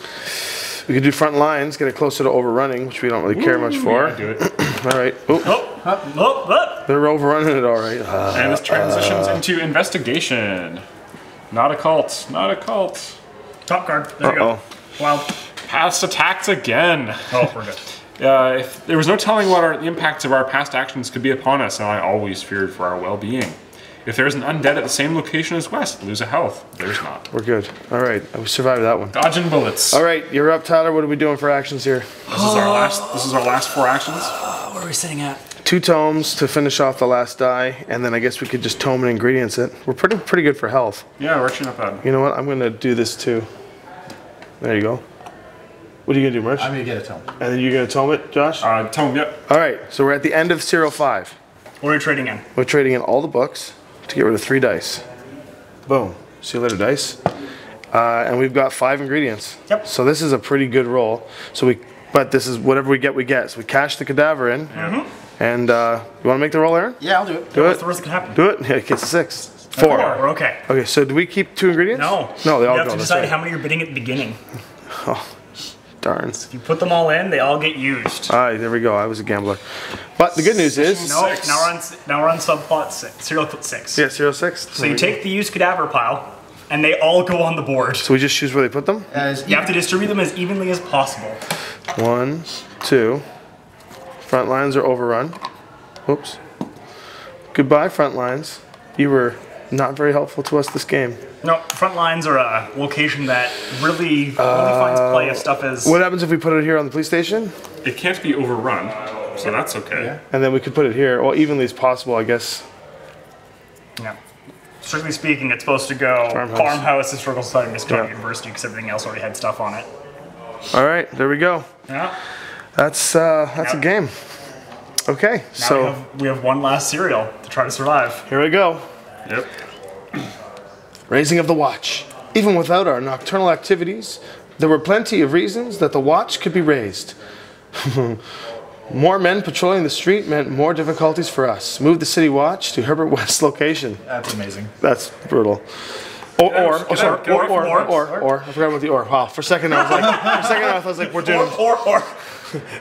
We could do front lines, get it closer to overrunning, which we don't really care much for. Yeah, do it. All right. Oh, Oh. they're overrunning it all right. And this transitions into investigation. Not a cult. Not a cult. Top card. There you go. Wild. Past attacks again. Oh, we're good. If there was no telling what the impacts of our past actions could be upon us, and I always feared for our well-being. If there's an undead at the same location as West, lose a health. There's not. We're good. All right. We survived that one. Dodging bullets. All right. You're up, Tyler. What are we doing for actions here? This is our last. This is our last 4 actions. What are we sitting at? 2 tomes to finish off the last die, and then I guess we could just tome and ingredients it. We're pretty good for health. Yeah, we're actually not bad. You know what? I'm gonna do this too. There you go. What are you gonna do, Merch? I'm gonna get a tome. And then you're gonna tome it, Josh? Tome, yep. All right. So we're at the end of serial 5. What are we trading in? We're trading in all the books to get rid of 3 dice. Boom. See you later, dice. And we've got 5 ingredients. Yep. So this is a pretty good roll. But this is whatever we get, we get. So we cash the cadaver in. And you want to make the roll, Aaron? Yeah, I'll do it. Do What's it. the worst that can happen? Do it. Yeah, it gets a 6. 4. We're okay. Okay. So do we keep 2 ingredients? No. No, they all You have go. to That's decide right. how many you're bidding at the beginning. Darn. If you put them all in, they all get used. All right. There we go. I was a gambler. But the good news is. No, Six. now we're on subplot 6. Serial 6. Yeah, serial 6. So you take the used cadaver pile, and they all go on the board. So we just choose where they put them? You have to distribute them as evenly as possible. 1, 2. Front lines are overrun. Oops. Goodbye, front lines. You were not very helpful to us this game. No, front lines are a location that really finds play if stuff is... What happens if we put it here on the police station? It can't be overrun, so that's okay. Yeah. And then we could put it here, well, evenly as possible, I guess. Yeah. Strictly speaking, it's supposed to go Farmhouse, Historical Society, Miskatonic University, because everything else already had stuff on it. All right, there we go. Yeah. That's a game. Okay, Now so we have one last cereal to try to survive. here we go. Yep. Raising of the watch. Even without our nocturnal activities, there were plenty of reasons that the watch could be raised. More men patrolling the street meant more difficulties for us. Move the city watch to Herbert West's location. That's amazing. That's brutal. Or, I forgot about the or. Wow, for a second I was like, we're doing. Or.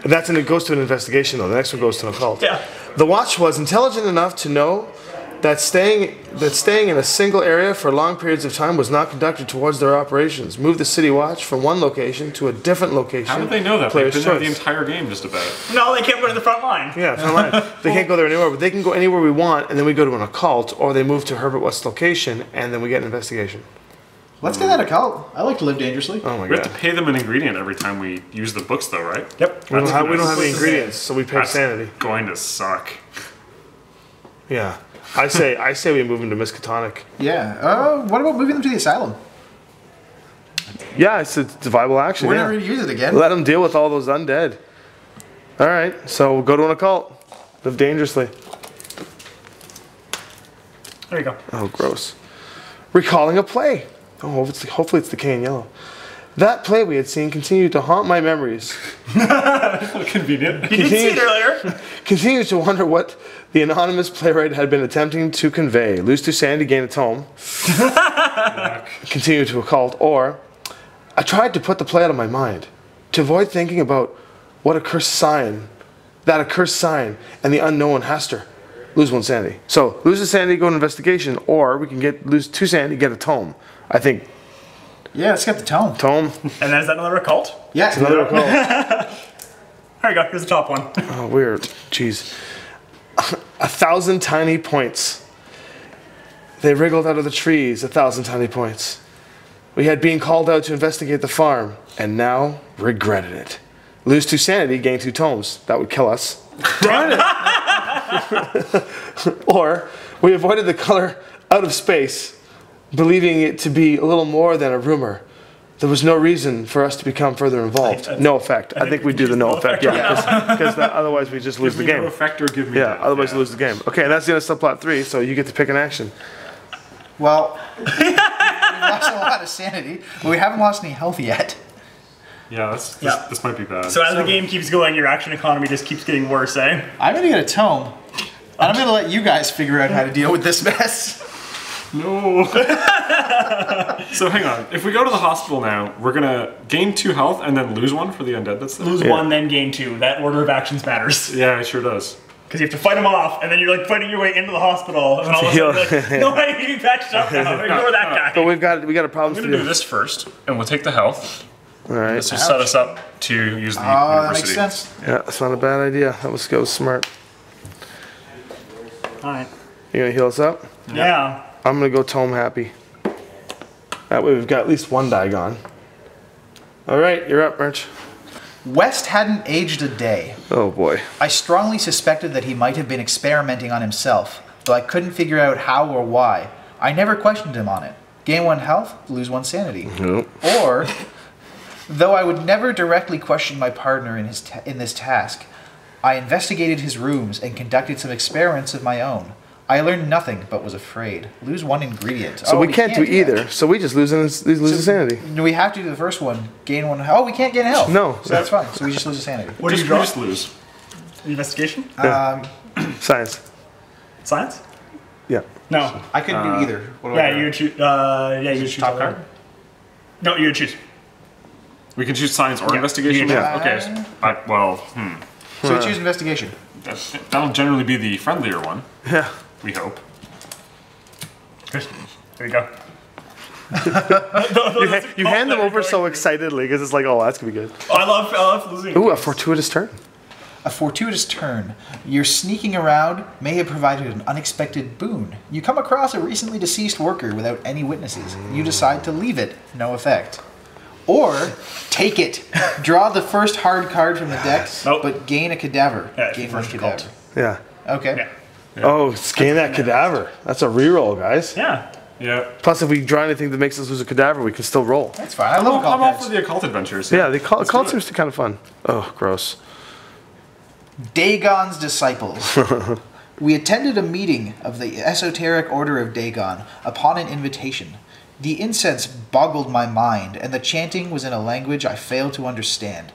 And it goes to an investigation though. The next one goes to an occult. Yeah. The watch was intelligent enough to know that staying in a single area for long periods of time was not conducted towards their operations. Move the city watch from one location to a different location. How did they know that? They've Player's been there the choice. entire game just about. No, they can't go to the front line. Yeah, front line. They can't go there anywhere, but they can go anywhere we want, and then we go to an occult, or they move to Herbert West's location, and then we get an investigation. Let's get that a cult. I like to live dangerously. Oh my We have god. to pay them an ingredient every time we use the books, though, right? Yep. We don't have the That's ingredients, so we pay That's sanity. going to suck. Yeah. I say we move them to Miskatonic. Yeah. What about moving them to the asylum? Yeah, it's a viable action. We're yeah. never going to use it again. Let them deal with all those undead. All right, so we'll go to an occult. Live dangerously. There you go. Oh, gross. Recalling a play. Oh, hopefully it's the K in yellow. That play we had seen continued to haunt my memories. Convenient. You did see it earlier. Continued to wonder what the anonymous playwright had been attempting to convey. Lose to sanity, gain a tome. Continue to occult. Or, I tried to put the play out of my mind. To avoid thinking about what accursed sign, and the unknown Hester. Lose 1 sanity. So, lose a sanity, go to investigation, or we can lose 2 sanity, get a tome. I think Yeah, let's get the tome. tome. And then is that another occult? Yeah. Another occult. There you go. Here's the top one. Oh, weird. Jeez. 1,000 tiny points. They wriggled out of the trees, 1,000 tiny points. We had been called out to investigate the farm, and now regretted it. Lose 2 sanity, gain 2 tomes. That would kill us. Darn it! Or We avoided the color out of space, believing it to be a little more than a rumor. There was no reason for us to become further involved. No effect. I think we do the no effect. Yeah, because otherwise we just lose the game. No effect or give me Yeah, death. otherwise we lose the game. Okay, and that's the end of subplot 3. So you get to pick an action. Well, we've lost a lot of sanity, but we haven't lost any health yet. Yeah, this might be bad. So as the game keeps going, your action economy just keeps getting worse, eh? I'm gonna get a tome, and I'm gonna let you guys figure out how to deal with this mess. No. So hang on. If we go to the hospital now, we're gonna gain 2 health and then lose 1 for the undead. That's the Lose 1, then gain 2. That order of actions matters. Yeah, it sure does. Because you have to fight them off, and then you're like fighting your way into the hospital, and all of a sudden you're like, no, I need to be patched up now. Ignore that guy. But we got a problem I'm to gonna do. do this first, and we'll take the health. All right. This will set us up to use the That university. makes sense. Yeah, that's not a bad idea. That was smart. Alright. You gonna heal us up? Yeah. I'm gonna go tome happy. That way we've got at least 1 die gone. All right, you're up, Merch. West hadn't aged a day. Oh boy. I strongly suspected that he might have been experimenting on himself, though I couldn't figure out how or why. I never questioned him on it. Gain 1 health, lose 1 sanity. Nope. Or, though I would never directly question my partner in this task, I investigated his rooms and conducted some experiments of my own. I learned nothing, but was afraid. Lose 1 ingredient. So we can't do either. that. So we just lose insanity. No, we have to do the first one. Gain 1. Oh, we can't gain health. No. So that's fine. So we just lose a sanity. What do you We draw? just lose. Investigation? Science. Science? Yeah. No. I couldn't do either. What do I Yeah, do? you would choose. Yeah, you would choose Top other. card? No, you would choose. We can choose science or Yeah. investigation. Yeah. Okay. So we choose investigation. That'll generally be the friendlier one. Yeah. We hope. Good. There you go. You hand them over so excitedly because it's like, oh, that's gonna be good. Oh, I love losing. Ooh, a fortuitous turn. A fortuitous turn. Your sneaking around may have provided an unexpected boon. You come across a recently deceased worker without any witnesses. You decide to leave it. No effect. Or, take it. Draw the first hard card from the deck, Nope. but gain a cadaver. Yeah, it's gain the 1 first cadaver. Yeah. Okay. Yeah. Oh, scan that cadaver. That's a reroll, guys. Yeah. Yeah. Plus, if we draw anything that makes us lose a cadaver, we can still roll. That's fine. I love I'm all cards. for the occult adventures. Yeah, the cult do it. seems to kind of fun. Oh, gross. Dagon's disciples. We attended a meeting of the Esoteric Order of Dagon upon an invitation. The incense boggled my mind, and the chanting was in a language I failed to understand.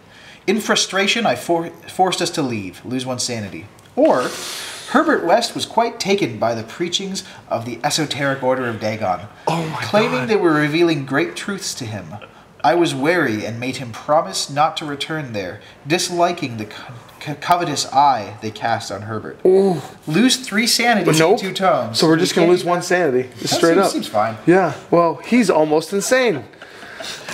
In frustration, I forced us to leave, lose 1 sanity. Or, Herbert West was quite taken by the preachings of the Esoteric Order of Dagon, claiming they were revealing great truths to him. I was wary and made him promise not to return there, disliking the covetous eye they cast on Herbert. Ooh. Lose 3 sanity Nope. in 2 tomes. So we're just gonna can't lose do 1 that. sanity, just That straight up. seems fine. Yeah. Well, he's almost insane.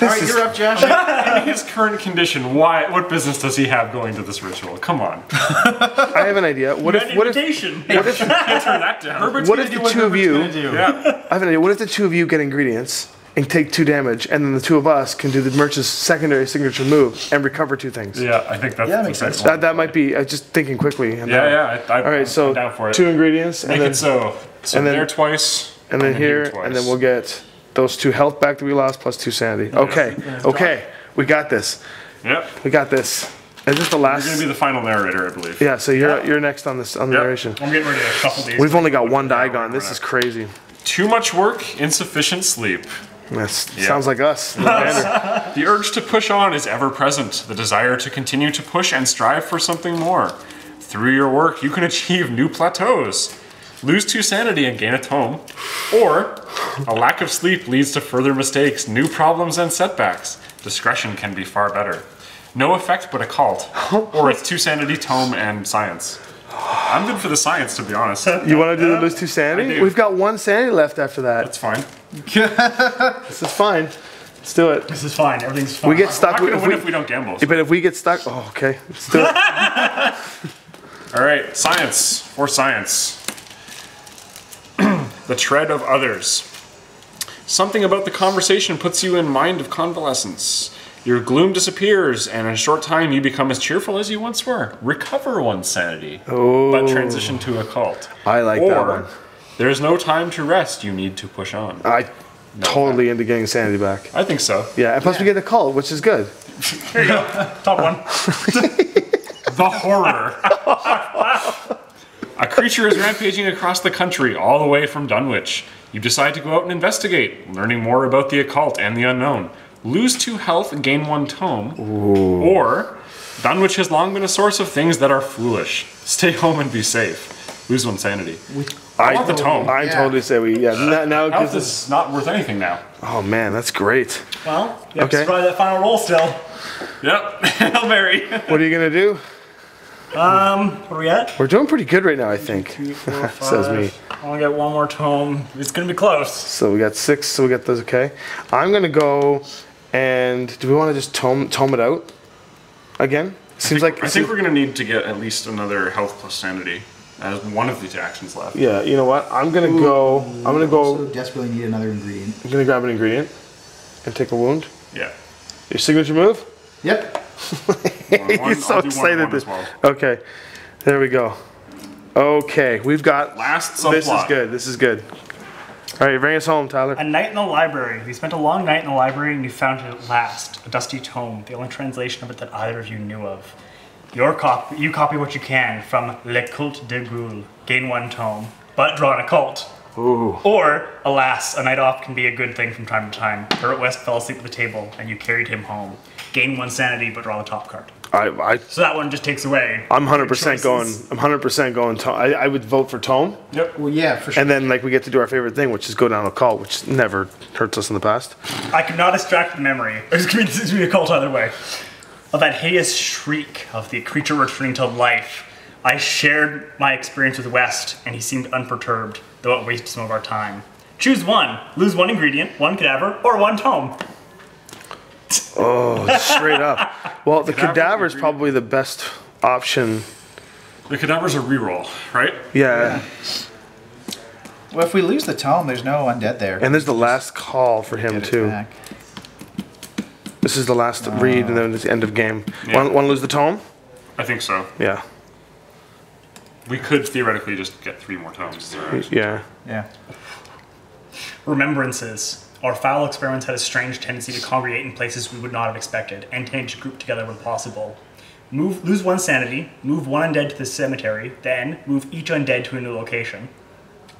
All right, you're up, Josh. In his current condition, what business does he have going to this ritual? Come on. I have an idea. What if invitation. Can't turn that down. Herbert's what gonna if do the what 2 of Herbert's you? gonna do. Yeah. I have an idea. What if the 2 of you get ingredients and take 2 damage, and then the 2 of us can do the merch's secondary signature move and recover 2 things? Yeah, I think that's Yeah, that makes the sense. sense. That might be just thinking quickly. And Yeah. All All right, so I'm down for it. 2 ingredients, Make and then it so and then- there twice, and then here, twice. and then we'll get those 2 health back that we lost plus 2 sanity. Okay, okay, we got this. Yep. We got this. Is this the You're last? gonna be the final narrator, I believe. Yeah. So you're next on this on the Yep. narration. I'm getting ready to shuffle these. We've only got 1 die gone. This is crazy. Too much work, insufficient sleep. That sounds like us. Lynnvander. The urge to push on is ever present. The desire to continue to push and strive for something more. Through your work, you can achieve new plateaus. Lose 2 sanity and gain a tome. Or, a lack of sleep leads to further mistakes, new problems, and setbacks. Discretion can be far better. No effect but occult. Or it's 2 sanity, tome, and science. I'm good for the science, to be honest. You want to do the lose 2 sanity? I do. We've got 1 sanity left after that. That's fine. This is fine. Let's do it. This is fine. Everything's fine. We get I'm stuck not gonna with win if we don't gamble. But if we get stuck, oh, okay. Let's do it. All right, science for science. The tread of others. Something about the conversation puts you in mind of convalescence. Your gloom disappears, and in a short time you become as cheerful as you once were. Recover 1 sanity, but transition to occult. I like that one. There is no time to rest. You need to push on. I totally into getting sanity back. I think so. Yeah, and plus we get the cult, which is good. There you go. Top one. The horror. A creature is rampaging across the country, all the way from Dunwich. You decide to go out and investigate, learning more about the occult and the unknown. Lose 2 health and gain 1 tome. Ooh. Or, Dunwich has long been a source of things that are foolish. Stay home and be safe. Lose 1 sanity. I want the tome. I totally say we. Yeah. Now it gives Health us. is not worth anything now. Oh man, that's great. Well, you have Okay. to try that final roll still. Yep. Hail Mary. What are you gonna do? What are we at? We're doing pretty good right now, I think. 2, 4, 5. Says me. I want to get 1 more tome. It's going to be close. So we got 6. So we got those. Okay. I'm gonna go. And do we want to just tome it out again? Seems like. I think we're going to need to get at least another health plus sanity as one of these actions left. Yeah. You know what? I'm gonna go. I'm gonna Also go. desperately need another ingredient. I'm gonna grab an ingredient and take a wound. Yeah. Your signature move. Yep. He's so I'll do excited. 1 as well. Okay. There we go. Okay, we've got. Last This is subplot. good. This is good. All right, bring us home, Tyler. A night in the library. You spent a long night in the library and you found it at last. A dusty tome, the only translation of it that either of you knew of. You copy what you can from Le Culte de Ghoul. Gain 1 tome, but draw an occult. Ooh. Or, alas, a night off can be a good thing from time to time. Herbert West fell asleep at the table and you carried him home. Gain 1 sanity, but draw the top card. So that one just takes away. I'm 100% your going. choices. I'm 100% going. I would vote for Tome, Yep. Well, yeah, for sure. and then like we get to do our favorite thing, which is go down a call, which never hurts us in the past. I could not extract the memory. It's going to be a cult either way. Of that hideous shriek of the creature returning to life. I shared my experience with West, and he seemed unperturbed, though it wasted some of our time. Choose one. Lose 1 ingredient, 1 cadaver, or 1 tome. Oh, straight up. Well, the cadaver is probably the best option. The cadaver's a reroll, right? Yeah. Well, if we lose the tome, there's no undead there. And there's the last call for him Get it too. back. This is the last read, and then it's the end of game. Yeah. Want to lose the Tome? I think so. Yeah. We could theoretically just get 3 more tomes. Yeah. Yeah. Remembrances. Our foul experiments had a strange tendency to congregate in places we would not have expected, and tended to group together when possible. Lose 1 sanity, move 1 undead to the cemetery, then move each undead to a new location.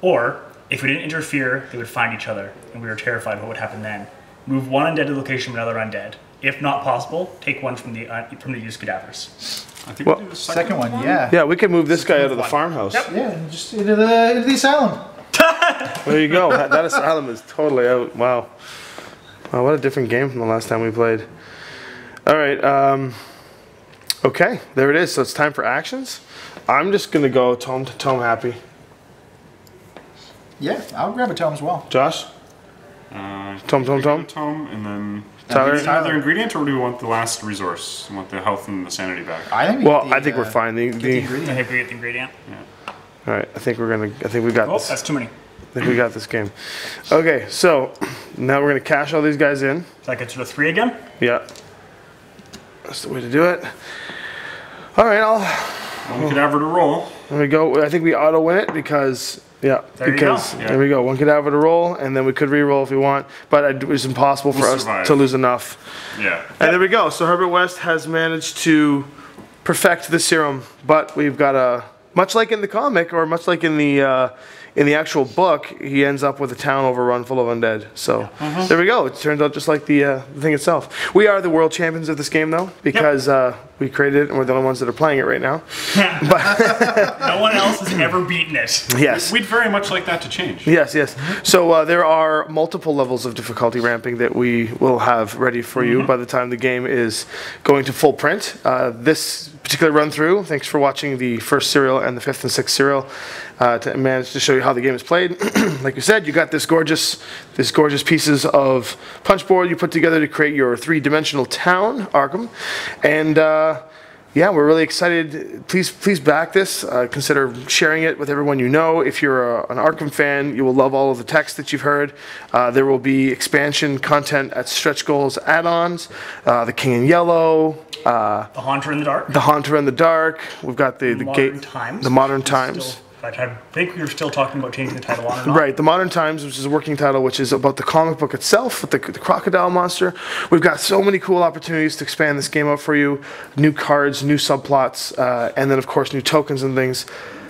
Or, if we didn't interfere, they would find each other, and we were terrified what would happen then. Move 1 undead to the location of another undead. If not possible, take 1 from the used cadavers. I think Well, we'll do the Second one, yeah. Yeah, we could move this guy out of the 1. farmhouse. Yep. Yeah, and just into the asylum. There you go. That asylum is totally out. Wow. Wow, what a different game from the last time we played. All right. Okay, there it is. So it's time for actions. I'm just going to go Tome to Tome happy. Yeah, I'll grab a tome as well. Josh? Tome. tome, and then Tyler? do we need another ingredient, or do we want the last resource? We want the health and the sanity back. I think Well, I think we're fine. get the I ingredient. think we get the ingredient. All right, I think we got Oh, this. that's too many. I think we got this game. Okay, so now we're gonna cash all these guys in. So that gets to the 3 again? Yeah, that's the way to do it. All right, One cadaver to roll. there we go. I think we auto win it because There you go. Yeah. there we go. 1 cadaver to roll, and then we could re-roll if we want, but it was impossible for We'll us survive. to lose enough. Yeah. And there we go. So Herbert West has managed to perfect the serum, but we've got a much like in the comic, or much like in the actual book, he ends up with a town overrun full of undead. So there we go. It turns out just like the thing itself. We are the world champions of this game, though, because we created it and we're the only ones that are playing it right now. No one else has ever beaten it. Yes. We'd very much like that to change. Yes. So there are multiple levels of difficulty ramping that we will have ready for you by the time the game is going to full print. This particular run through, thanks for watching the first serial and the 5th and 6th serial to manage to show you how the game is played. Like you said, you got this gorgeous pieces of punch board you put together to create your 3-dimensional town, Arkham, and yeah, we're really excited. Please back this. Consider sharing it with everyone you know. If you're an Arkham fan, you will love all of the text that you've heard. There will be expansion content at Stretch Goals add-ons, the King in Yellow, The Haunter in the Dark. the Haunter in the Dark. We've got the Modern gate, Times, the Modern which is Times. still but I think we were still talking about changing the title on or not. Right, The Modern Times, which is a working title, which is about the comic book itself with the crocodile monster. We've got so many cool opportunities to expand this game out for you. New cards, new subplots, and then of course new tokens and things.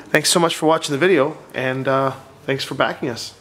Thanks so much for watching the video, and thanks for backing us.